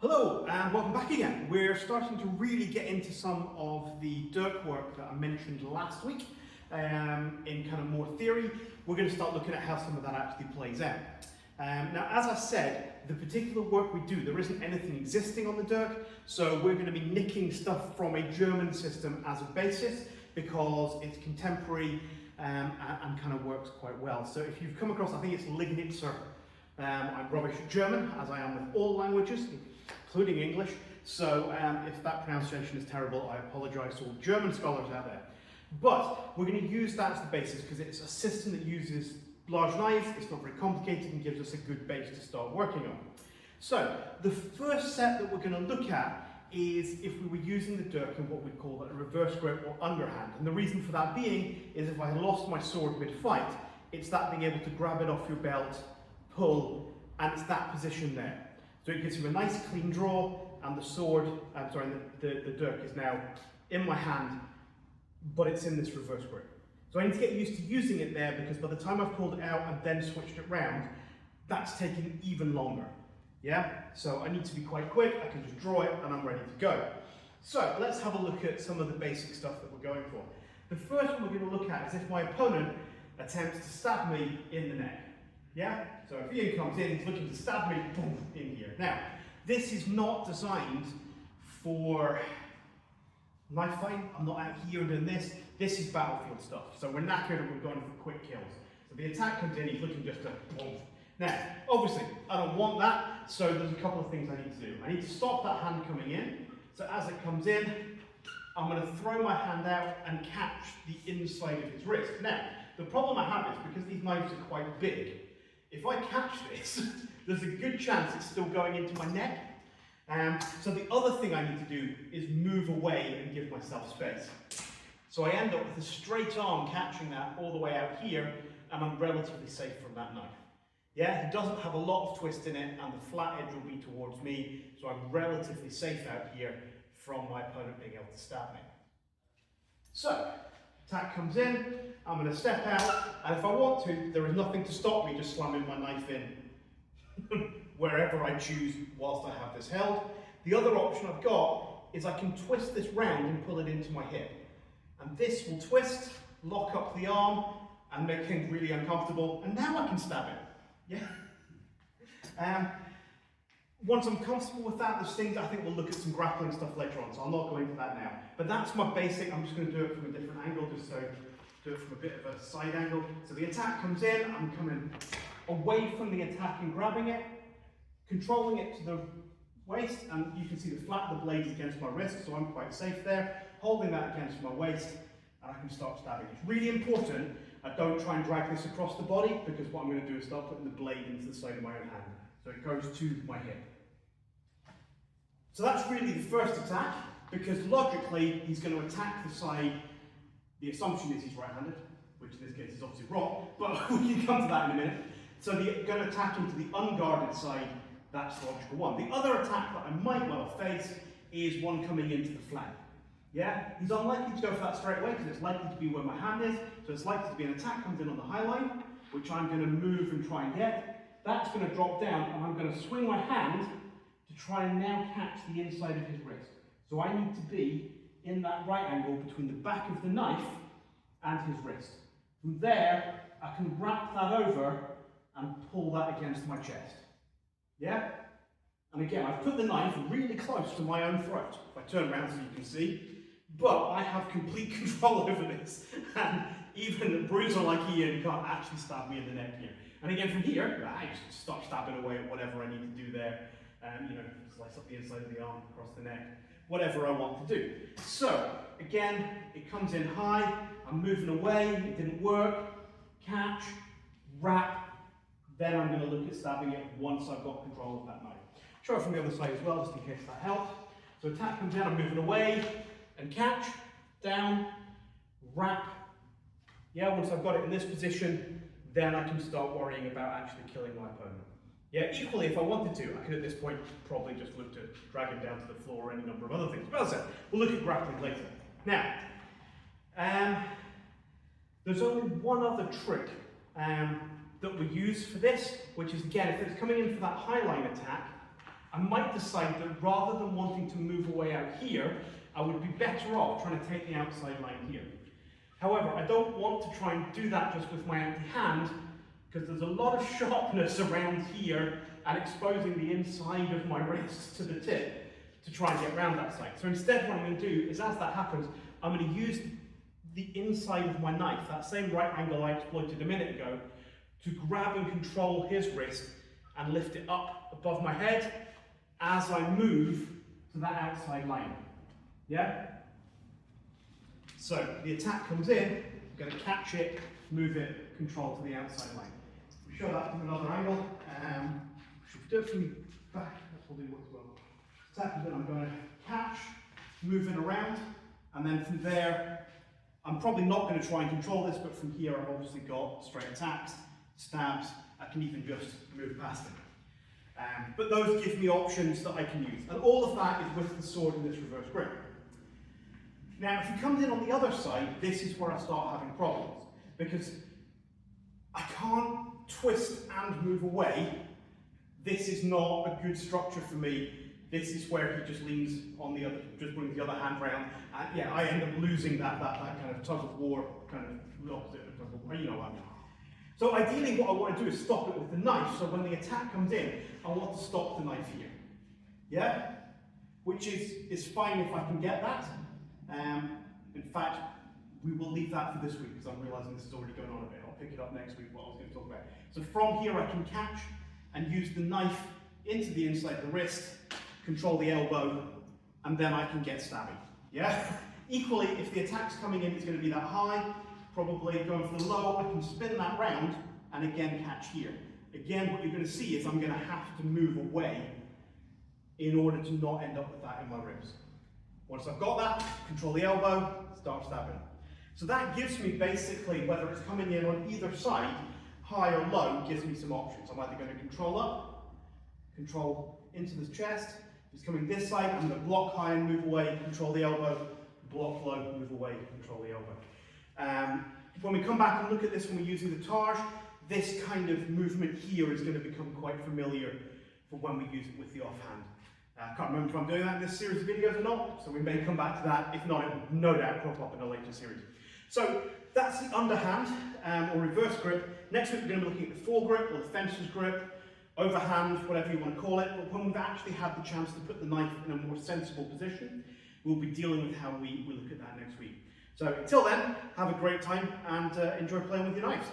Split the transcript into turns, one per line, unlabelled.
Hello and welcome back again. We're starting to really get into some of the Dirk work that I mentioned last week in kind of more theory. We're going to start looking at how some of that actually plays out. Now, as I said, the particular work we do, there isn't anything existing on the Dirk, so we're going to be nicking stuff from a German system as a basis because it's contemporary and kind of works quite well. So if you've come across, I think it's Lignitzer. I'm rubbish at German, as I am with all languages, including English, so if that pronunciation is terrible, I apologise to all German scholars out there. But we're going to use that as the basis because it's a system that uses large knives, it's not very complicated and gives us a good base to start working on. So the first set that we're going to look at is if we were using the Dirk in what we'd call a reverse grip or underhand. And the reason for that being is if I lost my sword mid-fight, it's that being able to grab it off your belt, pull, and it's that position there. So it gives you a nice clean draw, and the sword, the Dirk is now in my hand, but it's in this reverse grip. So I need to get used to using it there because by the time I've pulled it out and then switched it round, that's taking even longer. Yeah? So I need to be quite quick, I can just draw it and I'm ready to go. So let's have a look at some of the basic stuff that we're going for. The first one we're going to look at is if my opponent attempts to stab me in the neck. Yeah? So if Ian comes in, he's looking to stab me, boom, in here. Now, this is not designed for knife fighting. I'm not out here doing this. This is battlefield stuff. So we're knackered and we're going for quick kills. So the attack comes in, he's looking just to boom. Now, obviously, I don't want that, so there's a couple of things I need to do. I need to stop that hand coming in. So as it comes in, I'm going to throw my hand out and catch the inside of his wrist. Now, the problem I have is because these knives are quite big, if I catch this, there's a good chance it's still going into my neck. So the other thing I need to do is move away and give myself space. So I end up with a straight arm catching that all the way out here, and I'm relatively safe from that knife. Yeah, it doesn't have a lot of twist in it, and the flat edge will be towards me, so I'm relatively safe out here from my opponent being able to stab me. So, attack comes in, I'm going to step out, and if I want to, there is nothing to stop me just slamming my knife in wherever I choose whilst I have this held. The other option I've got is I can twist this round and pull it into my hip. And this will twist, lock up the arm, and make things really uncomfortable, and now I can stab it. Yeah? Once I'm comfortable with that, there's things I think we'll look at some grappling stuff later on, so I'll not go into that now. But that's my basic. I'm just going to do it from a different angle, just so do it from a bit of a side angle. So the attack comes in, I'm coming away from the attack and grabbing it, controlling it to the waist, and you can see the flat of the blade is against my wrist, so I'm quite safe there. Holding that against my waist, and I can start stabbing. It's really important I don't try and drag this across the body, because what I'm going to do is start putting the blade into the side of my own hand. So it goes to my hip. So that's really the first attack, because logically he's going to attack the side. The assumption is he's right-handed, which in this case is obviously wrong, but we can come to that in a minute. So they're going to attack into the unguarded side. That's the logical one. The other attack that I might well face is one coming into the flank. Yeah, he's unlikely to go for that straight away because it's likely to be where my hand is. So it's likely to be an attack comes in on the high line, which I'm going to move and try and get. That's going to drop down, and I'm going to swing my hand to try and now catch the inside of his wrist. So I need to be in that right angle between the back of the knife and his wrist. From there, I can wrap that over and pull that against my chest. Yeah? And again, I've put the knife really close to my own throat. If I turn around so you can see. But I have complete control over this. And even a bruiser like Ian can't actually stab me in the neck here. And again, from here, I just start stabbing away at whatever I need to do there. You know, slice up the inside of the arm, across the neck, whatever I want to do. So, again, it comes in high, I'm moving away, it didn't work, catch, wrap, then I'm going to look at stabbing it once I've got control of that knife. Try it from the other side as well, just in case that helps. So attack comes in, I'm moving away, and catch, down, wrap. Yeah, once I've got it in this position, then I can start worrying about actually killing my opponent. Yeah, equally, if I wanted to, I could at this point probably just look to drag him down to the floor or any number of other things. But as I said, we'll look at grappling later. Now, there's only one other trick that we use for this, which is, again, if it's coming in for that high line attack, I might decide that rather than wanting to move away out here, I would be better off trying to take the outside line here. However, I don't want to try and do that just with my empty hand, because there's a lot of sharpness around here and exposing the inside of my wrist to the tip to try and get around that side. So instead what I'm going to do is, as that happens, I'm going to use the inside of my knife, that same right angle I exploited a minute ago, to grab and control his wrist and lift it up above my head as I move to that outside line. Yeah? So the attack comes in, I'm going to catch it, move it, control to the outside line. We show that from another angle. Should we do it from back? That's probably works well. Attack comes in, I'm going to catch, move it around, and then from there, I'm probably not going to try and control this, but from here I've obviously got straight attacks, stabs, I can even just move past it. But those give me options that I can use. And all of that is with the sword in this reverse grip. Now, if he comes in on the other side, this is where I start having problems. Because I can't twist and move away. This is not a good structure for me. This is where he just leans on the other, just brings the other hand round. And yeah, I end up losing that kind of tug of war, kind of the opposite of tug of war, you know what I mean. So ideally what I want to do is stop it with the knife, so when the attack comes in, I want to stop the knife here. Yeah? Which is fine if I can get that. In fact, we will leave that for this week, because I'm realising this is already going on a bit. I'll pick it up next week, what I was going to talk about. So from here I can catch and use the knife into the inside of the wrist, control the elbow, and then I can get stabbing. Yeah? Equally, if the attack's coming in, it's going to be that high, probably going for the low, I can spin that round and again catch here. Again, what you're going to see is I'm going to have to move away in order to not end up with that in my ribs. Once I've got that, control the elbow, start stabbing. So that gives me basically, whether it's coming in on either side, high or low, gives me some options. I'm either going to control up, control into the chest. If it's coming this side, I'm going to block high and move away, control the elbow, block low, move away, control the elbow. When we come back and look at this when we're using the Taj, this kind of movement here is going to become quite familiar for when we use it with the offhand. I can't remember if I'm doing that in this series of videos or not, so we may come back to that. If not, it will no doubt crop up in a later series. So that's the underhand or reverse grip. Next week we're going to be looking at the foregrip or the fencer's grip, overhand, whatever you want to call it. But when we've actually had the chance to put the knife in a more sensible position, we'll be dealing with how we look at that next week. So until then, have a great time and enjoy playing with your knives.